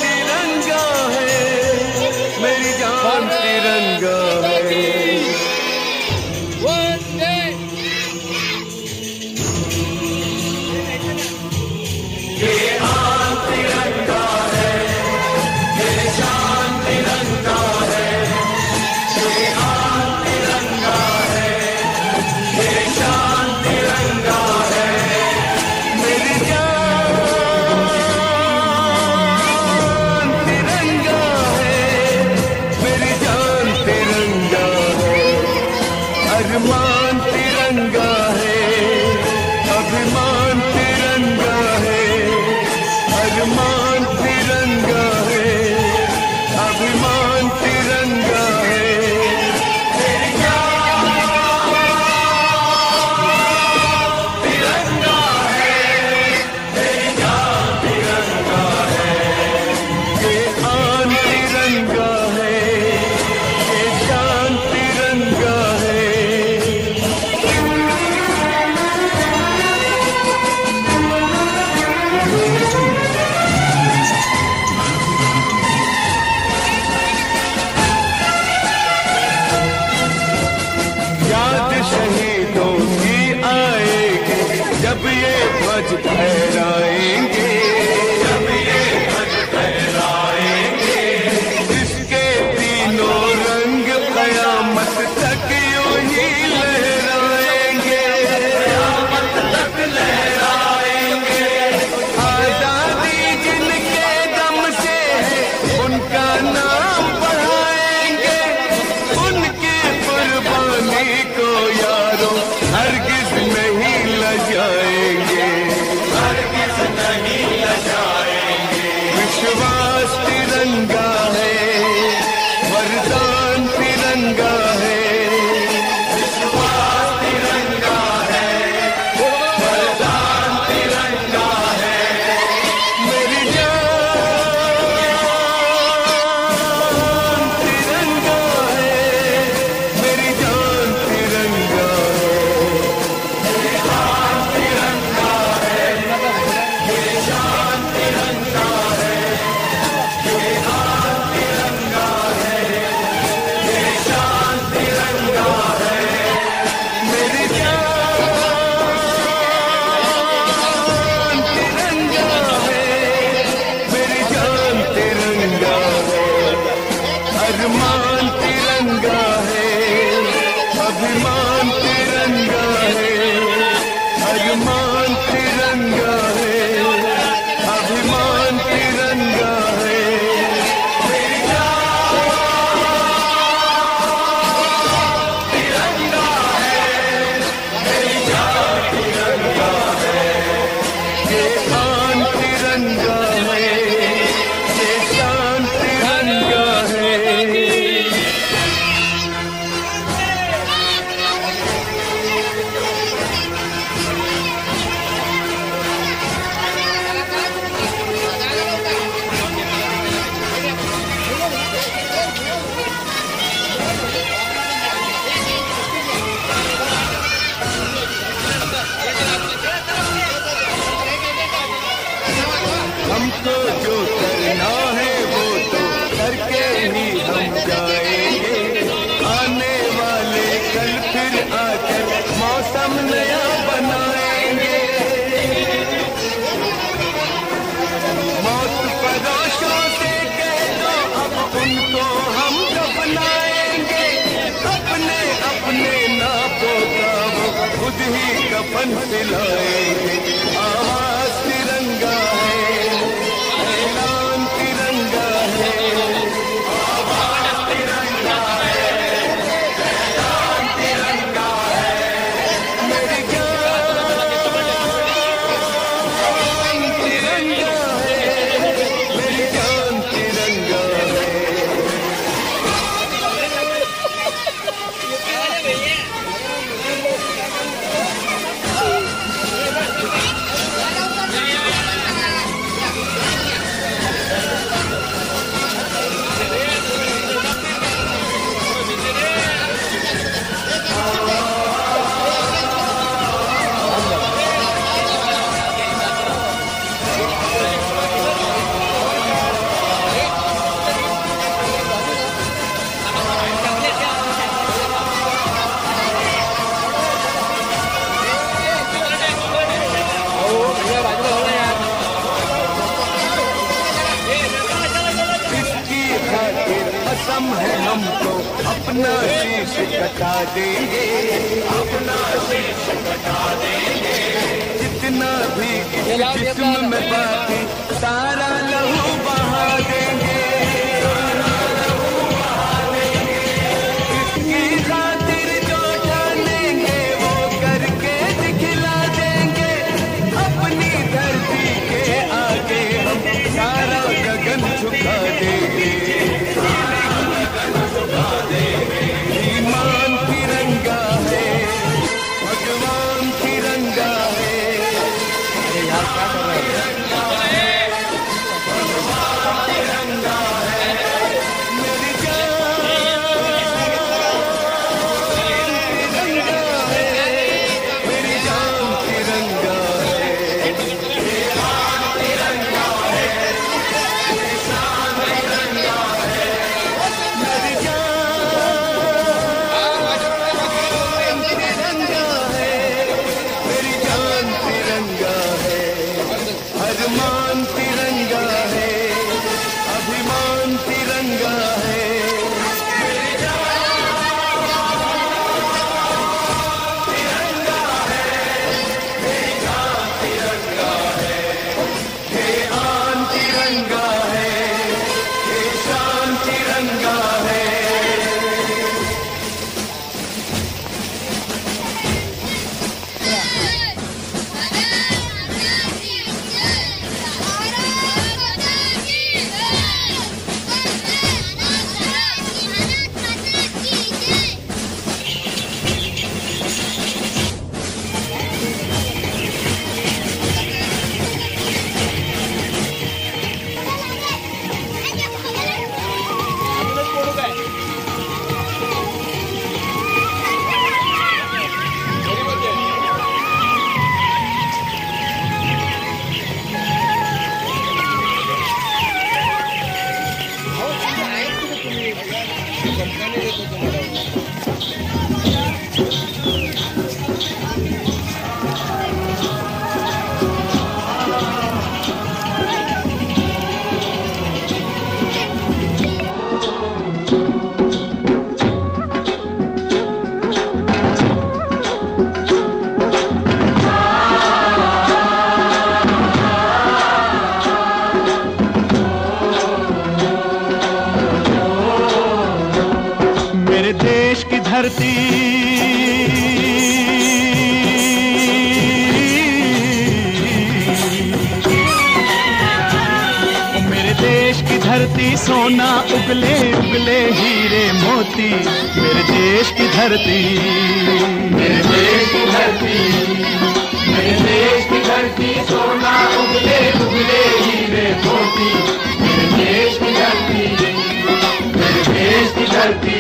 तिरंगा है, मेरी जान तिरंगा है। कयामत तक यूं ही लहराएंगे, कयामत तक लहराएंगे। आजादी जिनके दम से है उनका नाम बढ़ाएंगे, उनकी कुर्बानी को यारों हरगिज नहीं लजाएंगे, हरगिज नहीं लजाएंगे। विश्वास तिरंगा है, वरदान तिरंगा है, विश्वास तिरंगा है, वरदान तिरंगा है। मेरी जान तिरंगा है, मेरी जान तिरंगा है, मेरी जान तिरंगा है, मेरी जान तिरंगा है, मेरी जान तिरंगा है, मेरी जान तिरंगा है, मेरी जान तिरंगा है, अरमान तिरंगा है, अभिमान तिरंगा है, अरमान तिरंगा है, अभिमान तिरंगा है। मेरी जान तिरंगा है, मेरी जान तिरंगा है, ये आन तिरंगा है, ये शान तिरंगा है। हमको जो करना है वो तो करके ही हम जाएंगे, आने वाले कल फिर आकर मौसम नया बनाएंगे। मौत फरोशों से कह दो अब उनको हम दफनाएंगे, अपने अपने नापों का वो खुद ही कफन सिलाएंगे। आवाज तिरंगा है, ऐलान तिरंगा है, आवाज तिरंगा है, ऐलान तिरंगा है। मेरी जान तिरंगा है, मेरी जान तिरंगा है। इसकी खातिर कसम है हमको अपना शीश कटा देंगे, अपना शीश कटा देंगे। जितना भी इस जिस्म में बाकी सारा लहू बहा देंगे, इसकी खातिर जो ठानेंगे वो करके दिखला देंगे। अपनी धरती के आगे हम सारा गगन झुका देंगे, ईमान तिरंगा है, भगवान तिरंगा है। अरे यार क्या कर रहे हैं? देश की धरती मेरे देश की धरती सोना उगले उगले हीरे मोती मेरे देश की धरती मेरे देश की धरती मेरे देश की धरती सोना उगले उगले हीरे मोती मेरे देश की धरती मेरे देश की धरती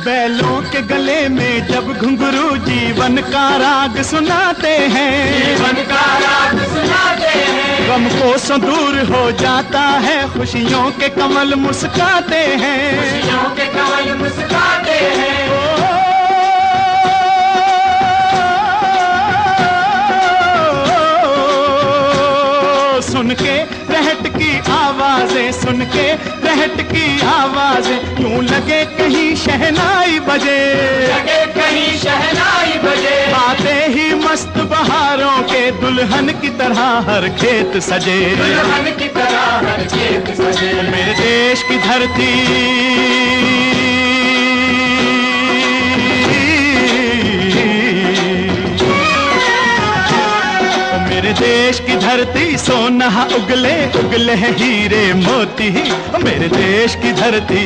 बैलों के गले में जब घुंघरू जीवन का राग सुनाते हैं जीवन का राग सुनाते हैं गम को सो दूर हो जाता है खुशियों के कमल मुस्काते हैं खुशियों के कमल मुस्काते हैं सुन के रहट की आवाजें सुन के रहट की आवाजें यूं लगे कहीं शहनाई बजे लगे कहीं शहनाई बजे आते ही मस्त बहारों के दुल्हन की तरह हर खेत सजे दुल्हन की तरह हर खेत सजे मेरे देश की धरती मेरे देश की धरती सोना उगले उगले हीरे मोती मेरे देश की धरती